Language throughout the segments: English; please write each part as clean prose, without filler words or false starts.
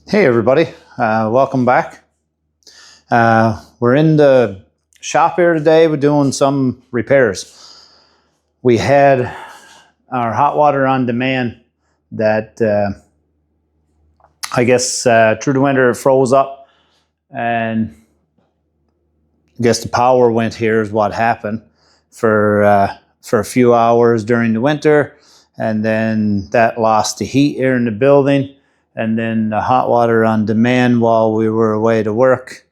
Hey everybody, welcome back. We're in the shop here today. We're doing some repairs. We had our hot water on demand that I guess through the winter it froze up, and I guess the power went. Here is what happened for a few hours during the winter, and then that lost the heat here in the building. And then the hot water on demand while we were away to work,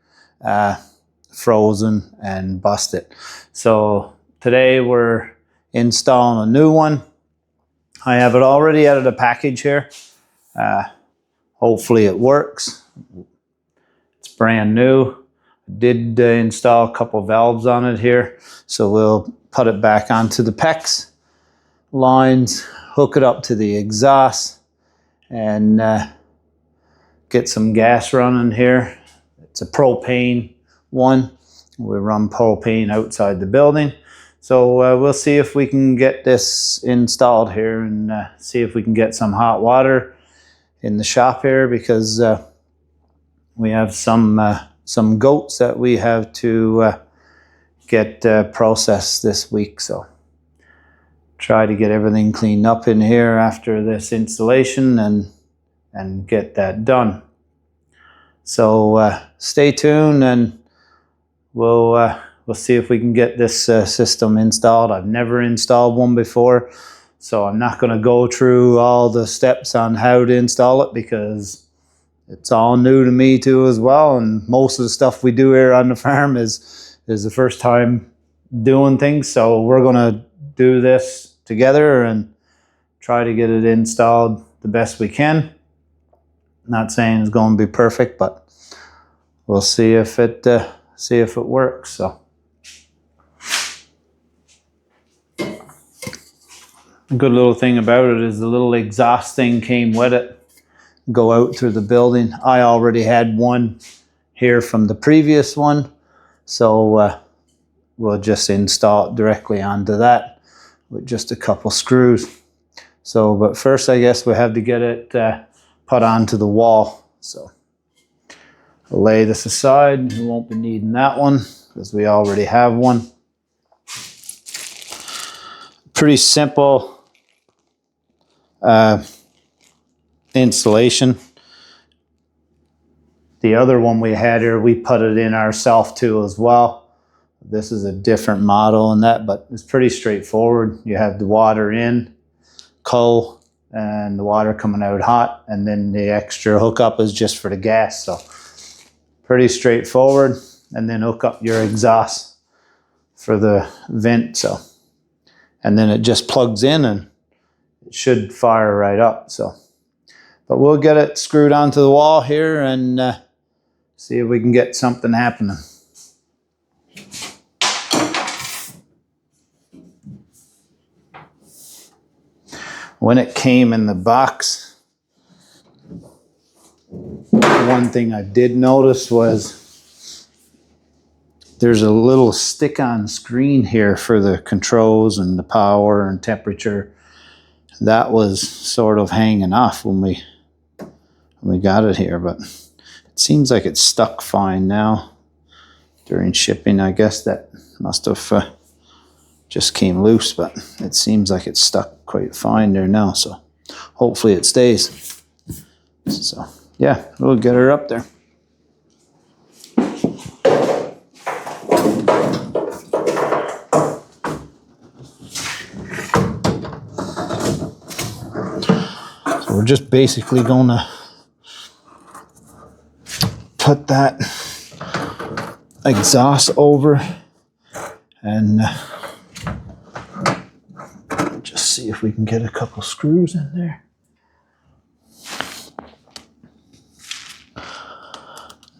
frozen and busted. So today we're installing a new one. I have it already out of the package here. Hopefully it works. It's brand new. Did install a couple valves on it here. So we'll put it back onto the PEX lines, hook it up to the exhaust, and get some gas running here. It's a propane one. We run propane outside the building. So we'll see if we can get this installed here and see if we can get some hot water in the shop here, because we have some goats that we have to get processed this week. So try to get everything cleaned up in here after this installation and get that done. So stay tuned, and we'll see if we can get this system installed. I've never installed one before, so I'm not going to go through all the steps on how to install it, because it's all new to me too as well, and most of the stuff we do here on the farm is the first time doing things. So we're going to do this together and try to get it installed the best we can. Not saying it's going to be perfect, but we'll see if it works. So a good little thing about it is the little exhaust thing came with it. Go out through the building. I already had one here from the previous one, so we'll just install it directly onto that with just a couple screws. So, but first I guess we have to get it put onto the wall. So I'll lay this aside. We won't be needing that one because we already have one. Pretty simple installation. The other one we had here, we put it in ourselves too as well. This is a different model and that, but it's pretty straightforward. You have the water in, coal, and the water coming out hot, and then the extra hookup is just for the gas. So pretty straightforward. And then hook up your exhaust for the vent. So, and then it just plugs in and it should fire right up. So, but we'll get it screwed onto the wall here and see if we can get something happening. When it came in the box, one thing I did notice was there's a little stick-on screen here for the controls and the power and temperature. That was sort of hanging off when we got it here, but it seems like it's stuck fine now during shipping. I guess that must have just came loose, but it seems like it's stuck quite fine there now, so hopefully it stays. So yeah, we'll get her up there. So we're just basically gonna put that exhaust over and just see if we can get a couple screws in there.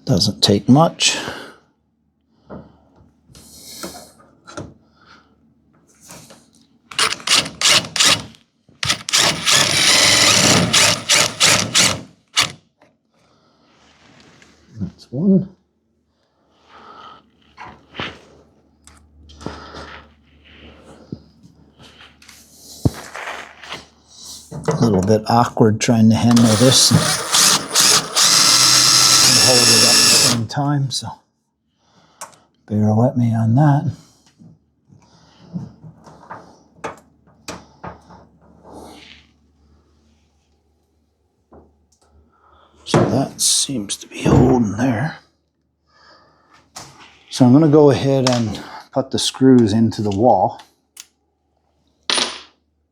Doesn't take much. That's one. A little bit awkward trying to handle this. hold it up at the same time, so bear with me on that. So that seems to be holding there. So I'm going to go ahead and put the screws into the wall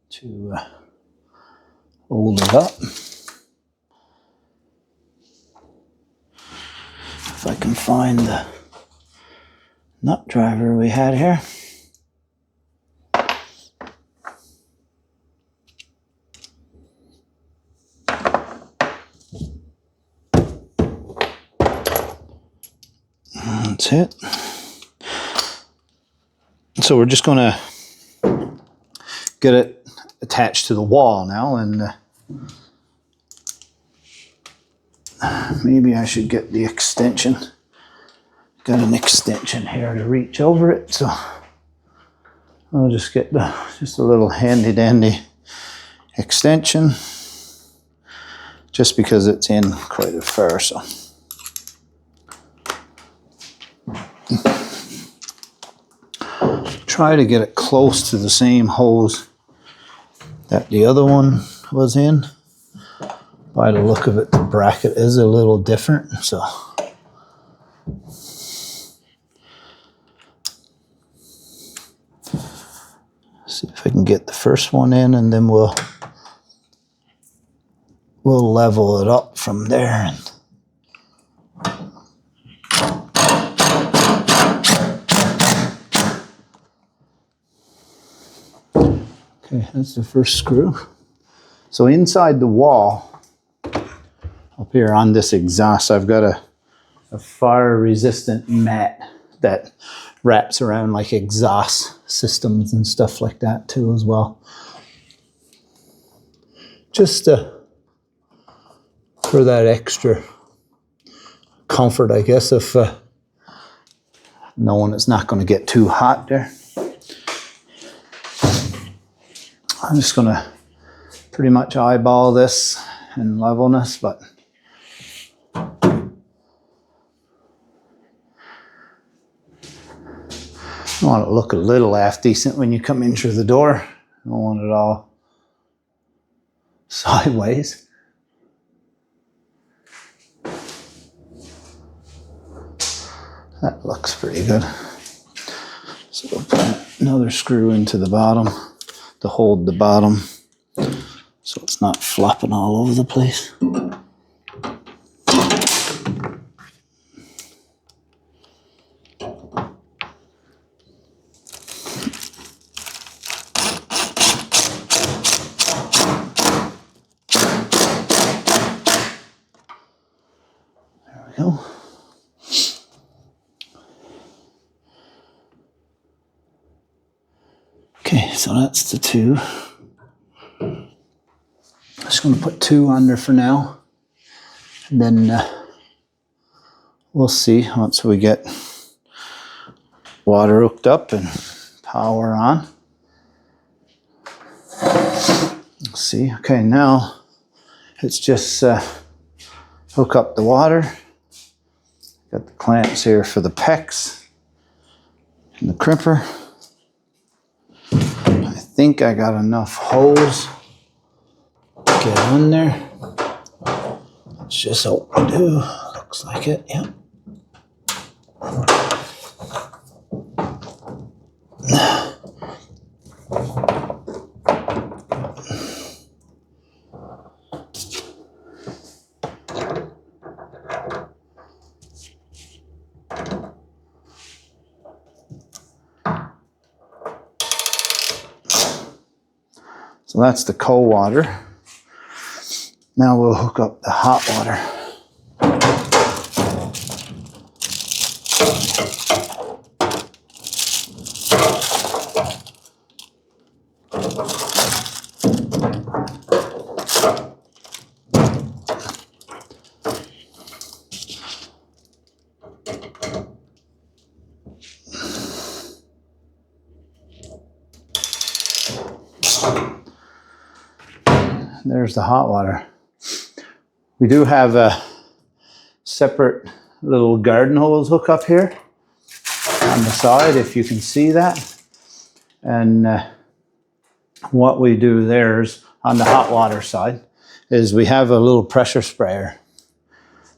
to hold it up. If I can find the nut driver we had here. That's it. So we're just going to get it attached to the wall now, and maybe I should get the extension. Got an extension here to reach over it, so I'll just get just a little handy dandy extension, just because it's in quite a far. So try to get it close to the same hose that the other one was in. By the look of it, the bracket is a little different, so see if I can get the first one in, and then we'll level it up from there. Okay, that's the first screw. So inside the wall, up here on this exhaust, I've got a fire-resistant mat that wraps around like exhaust systems and stuff like that too as well. Just for that extra comfort, I guess, of knowing it's not going to get too hot there. I'm just going to pretty much eyeball this in levelness, but I want it to look a little half decent when you come in through the door. I don't want it all sideways. That looks pretty good. So we'll put another screw into the bottom to hold the bottom so it's not flopping all over the place. There we go. Okay, so that's the two. I'm just going to put two under for now, and then we'll see once we get water hooked up and power on. Let's see. Okay, now it's just hook up the water. Got the clamps here for the pecs and the crimper. I think I got enough hose to get on there. Let's just hope I do. Looks like it, yep. So that's the cold water. Now we'll hook up the hot water. There's the hot water. We do have separate little garden hose hook up here on the side, if you can see that. And what we do there is, on the hot water side, is we have a little pressure sprayer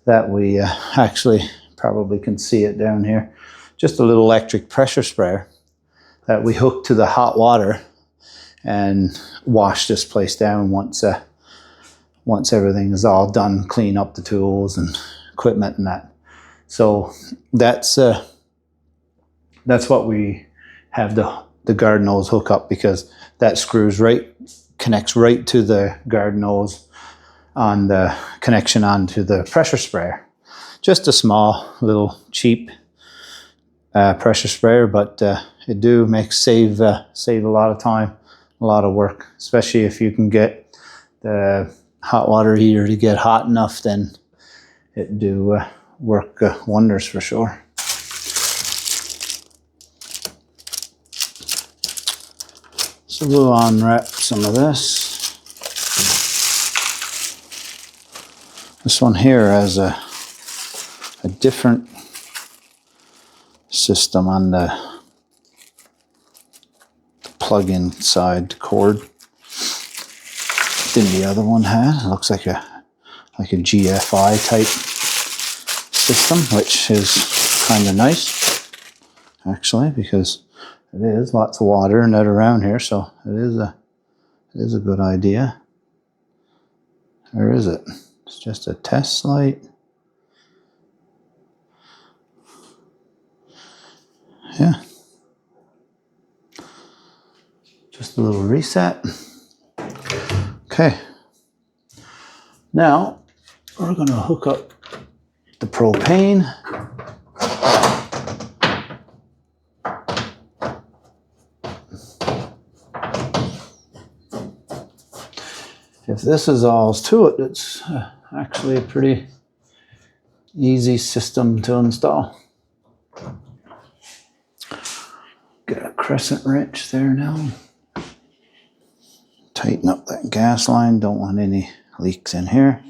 that we actually probably can see it down here. Just a little electric pressure sprayer that we hook to the hot water and wash this place down once everything is all done, clean up the tools and equipment and that. So that's what we have the garden hose hook up, because that connects right to the garden hose on the connection onto the pressure sprayer. Just a small little cheap pressure sprayer, but it do save a lot of time, a lot of work, especially if you can get the hot water heater to get hot enough, then it do work wonders for sure. So we'll unwrap some of this. This one here has a different system on the plug-in side cord than the other one had. It looks like a GFI type system, which is kind of nice actually, because it is lots of water and that around here, so it is a good idea. Or is it? It's just a test light. Yeah. Just a little reset. Okay. Now we're going to hook up the propane. If this is all to it, it's actually a pretty easy system to install. Get a crescent wrench there now. Tighten up that gas line, don't want any leaks in here.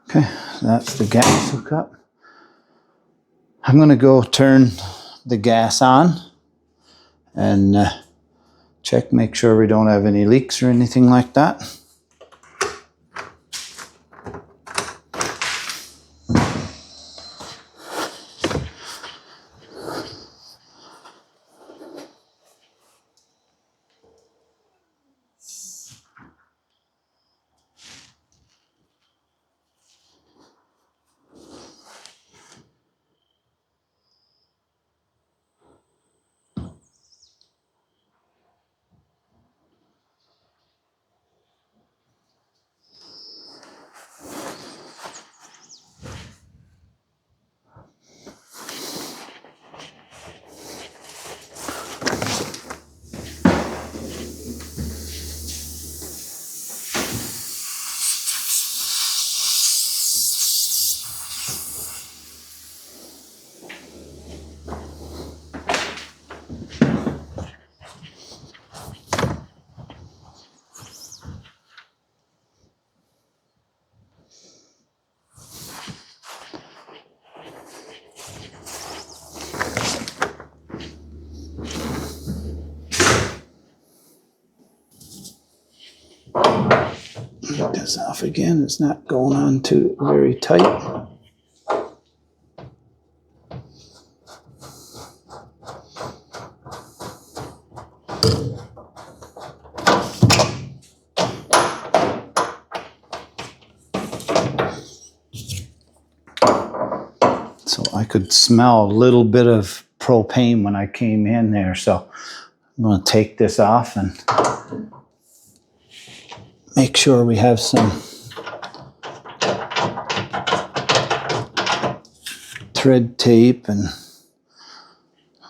Okay, that's the gas hookup. I'm going to go turn the gas on and make sure we don't have any leaks or anything like that. Take this off again. It's not going on too very tight. So I could smell a little bit of propane when I came in there. So I'm going to take this off and make sure we have some thread tape and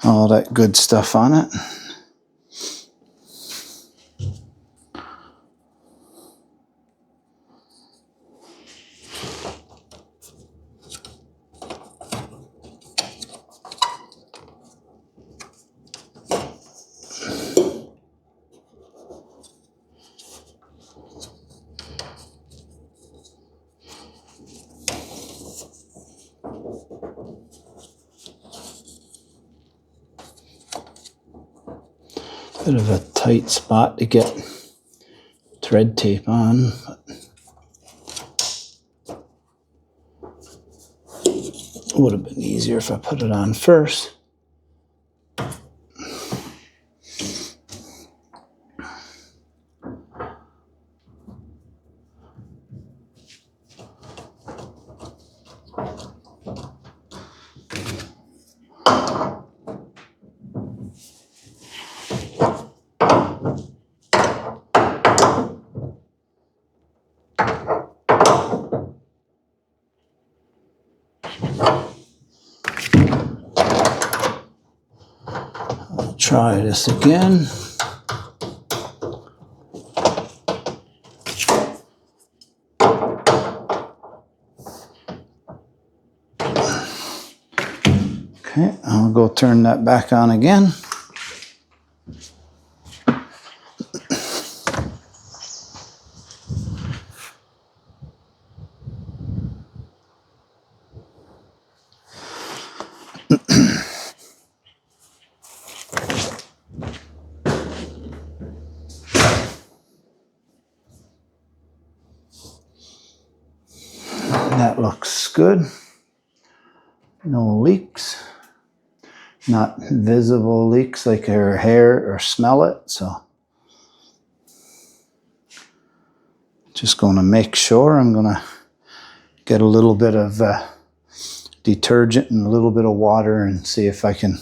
all that good stuff on it. Bit of a tight spot to get thread tape on. It would have been easier if I put it on first. Try this again. Okay, I'll go turn that back on again. That looks good. No leaks. Not visible leaks like her hair or smell it. So just going to make sure. I'm going to get a little bit of detergent and a little bit of water and see if I can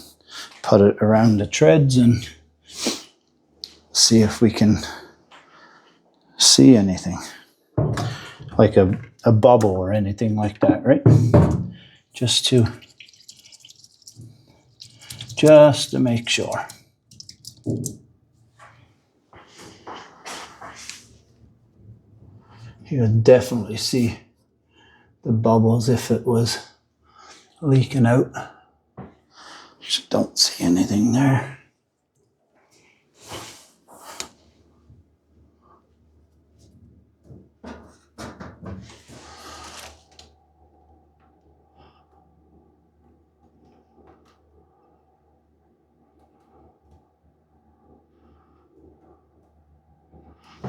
put it around the treads and see if we can see anything. Like a bubble or anything like that, right? Just to make sure. You would definitely see the bubbles if it was leaking out. Just don't see anything there.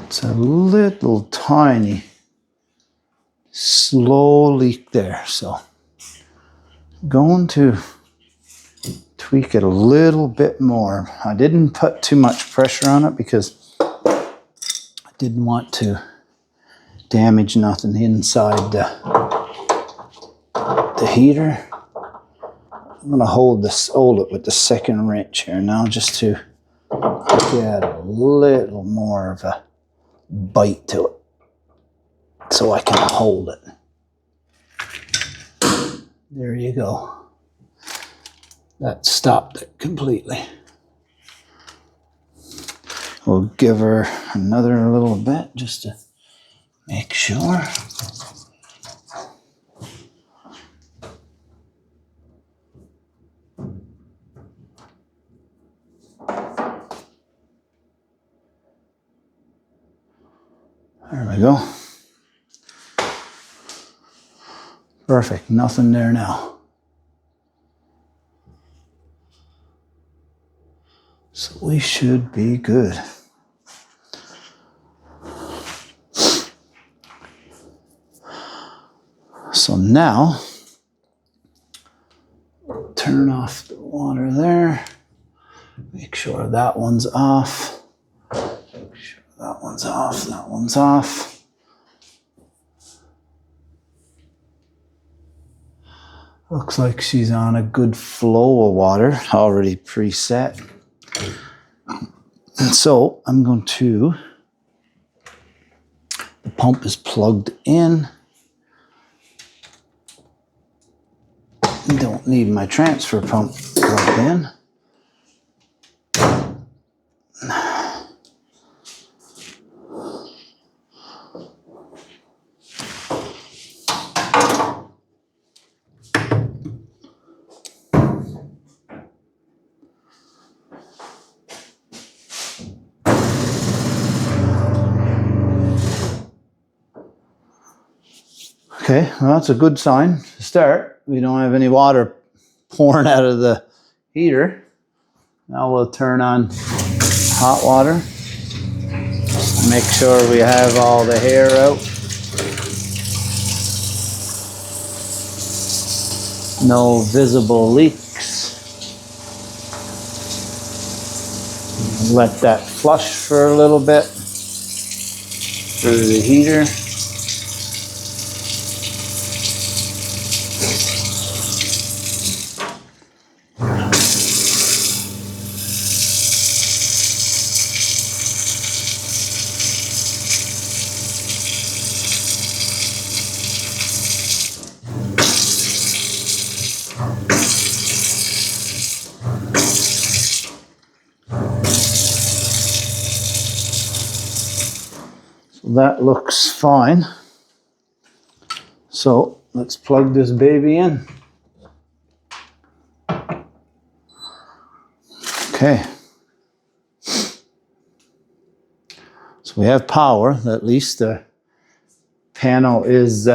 It's a little tiny, slow leak there. So I'm going to tweak it a little bit more. I didn't put too much pressure on it because I didn't want to damage nothing inside the heater. I'm going to hold it with the second wrench here now just to get a little more of a bite to it so I can hold it. There you go. That stopped it completely. We'll give her another little bit just to make sure. There we go. Perfect, nothing there now. So we should be good. So now, turn off the water there. Make sure that one's off. Make sure that one's off, that one's off. Looks like she's on a good flow of water, already preset. And so I'm going to, the pump is plugged in. Don't need my transfer pump plugged in. Okay, well, that's a good sign to start. We don't have any water pouring out of the heater. Now we'll turn on hot water. Make sure we have all the hair out. No visible leaks. Let that flush for a little bit through the heater. That looks fine. So let's plug this baby in. Okay. So we have power. At least the panel is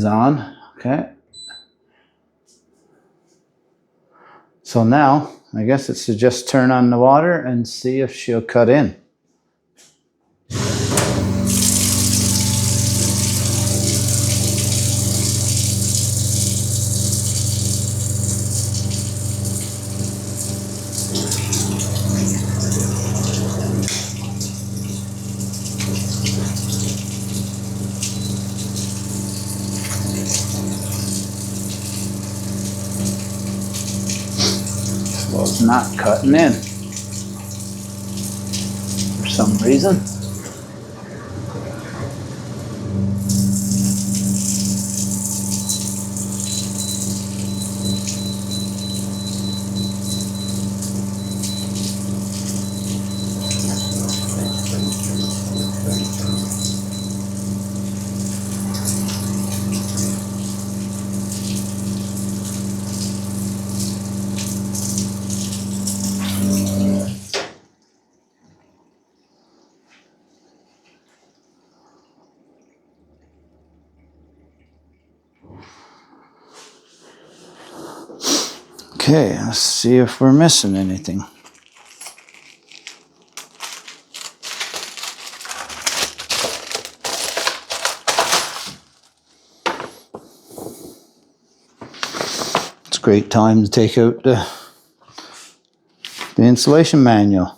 on. Okay. So now I guess it's to just turn on the water and see if she'll cut in. Well, it's not cutting in for some reason. Okay, let's see if we're missing anything. It's a great time to take out the installation manual.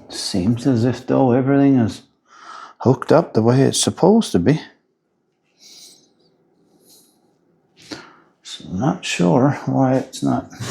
Seems as if though everything is hooked up the way it's supposed to be. So I'm not sure why it's not igniting.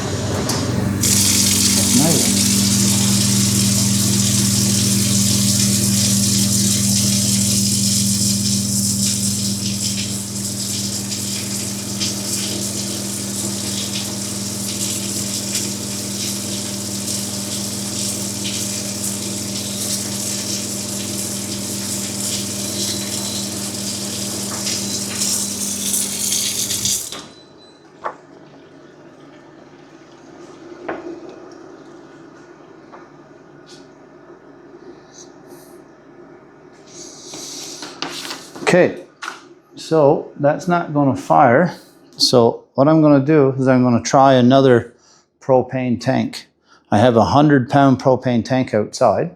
Okay, so that's not going to fire. So what I'm going to do is I'm going to try another propane tank. I have a 100-pound propane tank outside,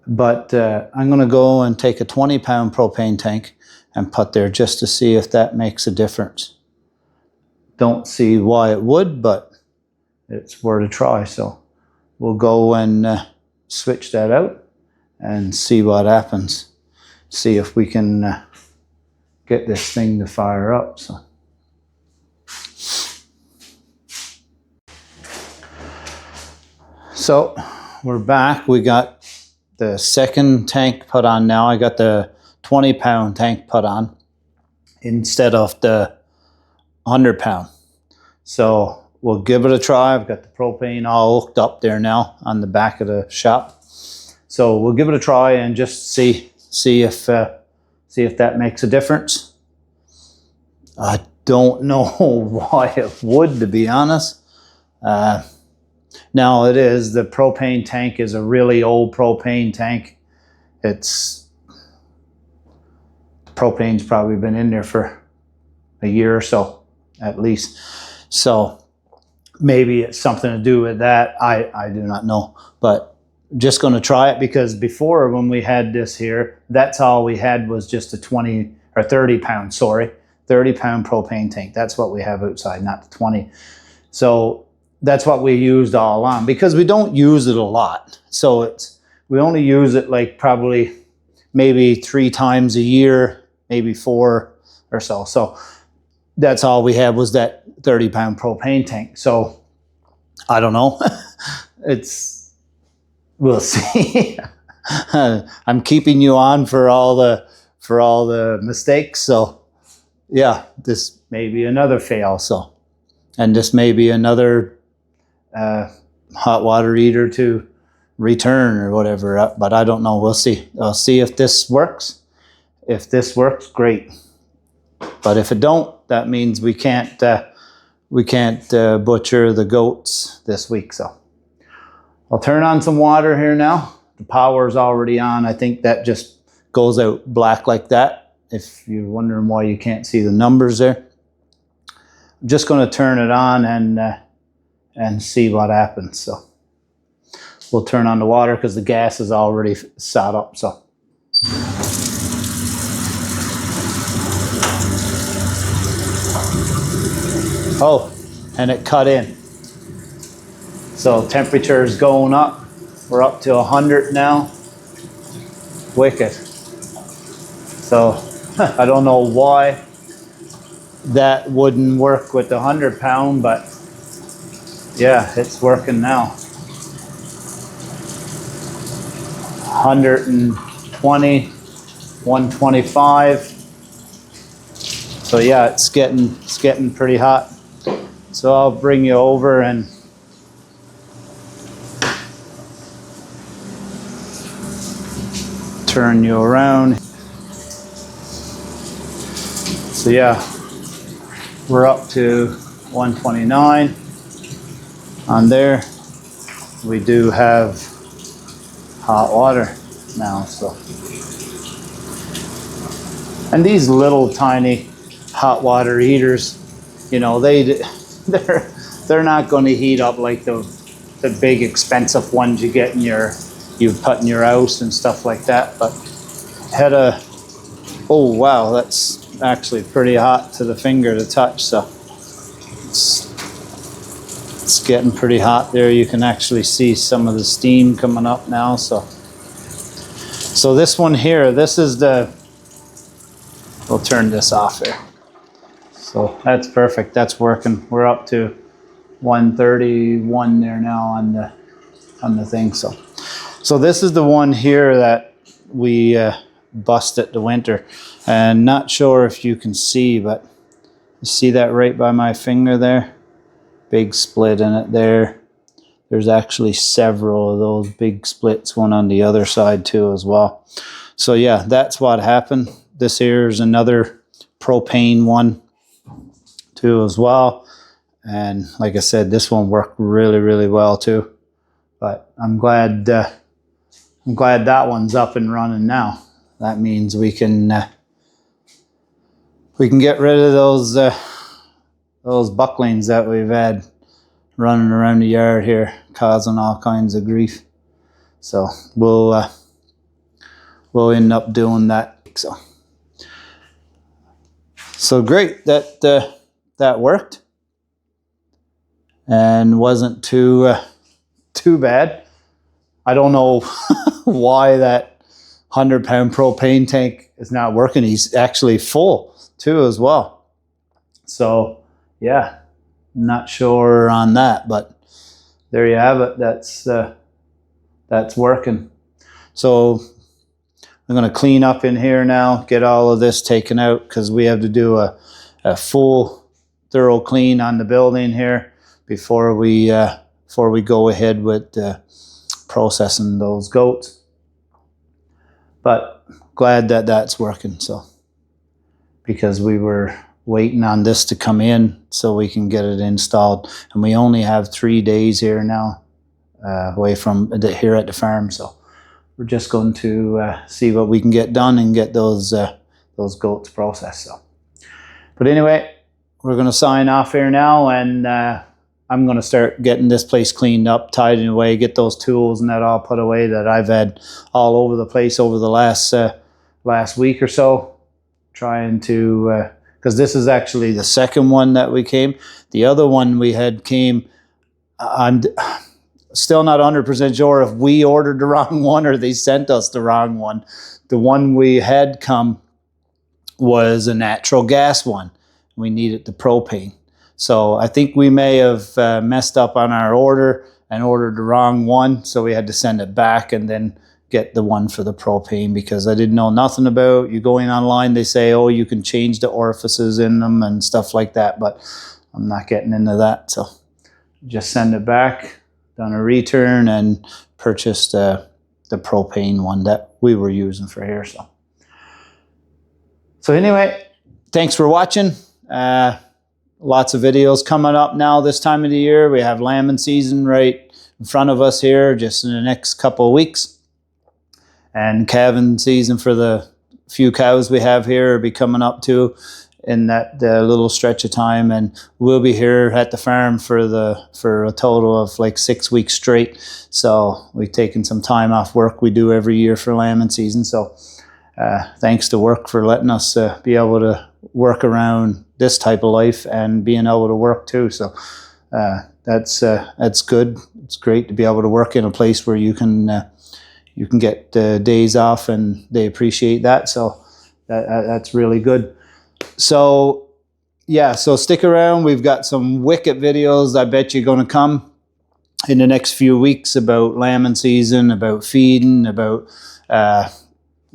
but I'm going to go and take a 20-pound propane tank and put there just to see if that makes a difference. Don't see why it would, but it's worth a try. So we'll go and switch that out and see what happens. See if we can get this thing to fire up. So we're back. We got the second tank put on now. I got the 20-pound tank put on instead of the 100-pound. So we'll give it a try. I've got the propane all hooked up there now on the back of the shop. So we'll give it a try and just see if that makes a difference. I don't know why it would, to be honest. Now it is, the propane tank is a really old propane tank. Propane's probably been in there for a year or so, at least. So maybe it's something to do with that. I do not know, but just going to try it, because before, when we had this here, that's all we had was just a 30-pound, 30-pound propane tank. That's what we have outside, not the 20. So that's what we used all on, because we don't use it a lot. So we only use it like probably maybe 3 times a year, maybe 4 or so. So that's all we had was that 30-pound propane tank. So I don't know. We'll see. I'm keeping you on for all the mistakes. So yeah, this may be another fail. So, and this may be another hot water heater to return or whatever, but I don't know. We'll see. I'll see if this works. If this works, great. But if it don't, that means we can't butcher the goats this week. So I'll turn on some water here now. The power's already on. I think that just goes out black like that, if you're wondering why you can't see the numbers there. I'm just going to turn it on and see what happens. So we'll turn on the water because the gas is already sat up. So oh, and it cut in. So temperature is going up. We're up to 100 now. Wicked. So I don't know why that wouldn't work with the 100-pound, but yeah, it's working now. 120, 125. So yeah, it's getting pretty hot. So I'll bring you over and turn you around. So yeah, we're up to 129 on there. We do have hot water now. So, and these little tiny hot water heaters, you know, they're not going to heat up like the big expensive ones you get in you put in your house and stuff like that. But had oh wow, that's actually pretty hot to the finger to touch. So it's getting pretty hot there. You can actually see some of the steam coming up now. So this one here, this is we'll turn this off here. So that's perfect. That's working. We're up to 131 there now on the thing. So this is the one here that we busted the winter, and not sure if you can see, but you see that right by my finger there? Big split in it there. There's actually several of those big splits, one on the other side too as well. So yeah, that's what happened. This here is another propane one too as well. And like I said, this one worked really, really well too. But I'm glad that one's up and running now. that means we can get rid of those bucklings that we've had running around the yard here, causing all kinds of grief. So we'll end up doing that. So great, that worked and wasn't too bad. I don't know why that 100-pound propane tank is not working. He's actually full too as well. So yeah, not sure on that, but there you have it. That's working. So I'm going to clean up in here now, get all of this taken out, because we have to do a full thorough clean on the building here before we go ahead with processing those goats. But glad that that's working. So because we were waiting on this to come in so we can get it installed, and we only have 3 days here now away from here at the farm. So we're just going to see what we can get done and get those goats processed. So, but anyway, we're going to sign off here now, and I'm going to start getting this place cleaned up, tidying away, get those tools and that all put away that I've had all over the place over the last week or so, trying to because this is actually the second one that we came. The other one we had came. I'm still not 100% sure if we ordered the wrong one or they sent us the wrong one. The one we had come was a natural gas one. We needed the propane. So I think we may have messed up on our order and ordered the wrong one. So we had to send it back and then get the one for the propane, because I didn't know nothing about. You going online, they say, oh, you can change the orifices in them and stuff like that. But I'm not getting into that. So just send it back. Done a return and purchased the propane one that we were using for here. So anyway, thanks for watching. Lots of videos coming up now this time of the year. We have lambing season right in front of us here just in the next couple of weeks. And calving season for the few cows we have here will be coming up too in that little stretch of time, and we'll be here at the farm for a total of like 6 weeks straight. So we've taken some time off work we do every year for lambing season. So thanks to work for letting us be able to work around this type of life and being able to work too. So that's good. It's great to be able to work in a place where you can get days off, and they appreciate that. So that's really good. So yeah, so stick around. We've got some wicked videos I bet you're going to come in the next few weeks about lambing season, about feeding, about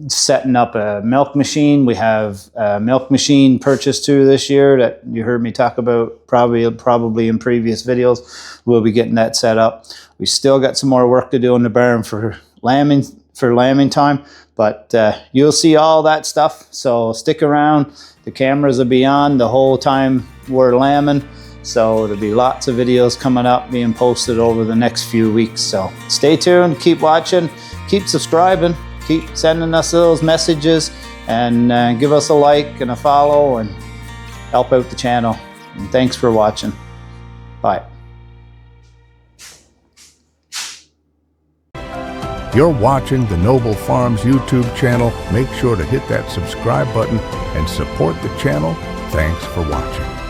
setting up a milk machine. We have a milk machine purchased too this year that you heard me talk about probably in previous videos. We'll be getting that set up. We still got some more work to do in the barn for lambing time, but you'll see all that stuff. So stick around. The cameras will be on the whole time we're lambing. So there'll be lots of videos coming up being posted over the next few weeks. So stay tuned, keep watching, keep subscribing, keep sending us those messages, and give us a like and a follow and help out the channel. And thanks for watching. Bye. You're watching the Noble Farms YouTube channel. Make sure to hit that subscribe button and support the channel. Thanks for watching.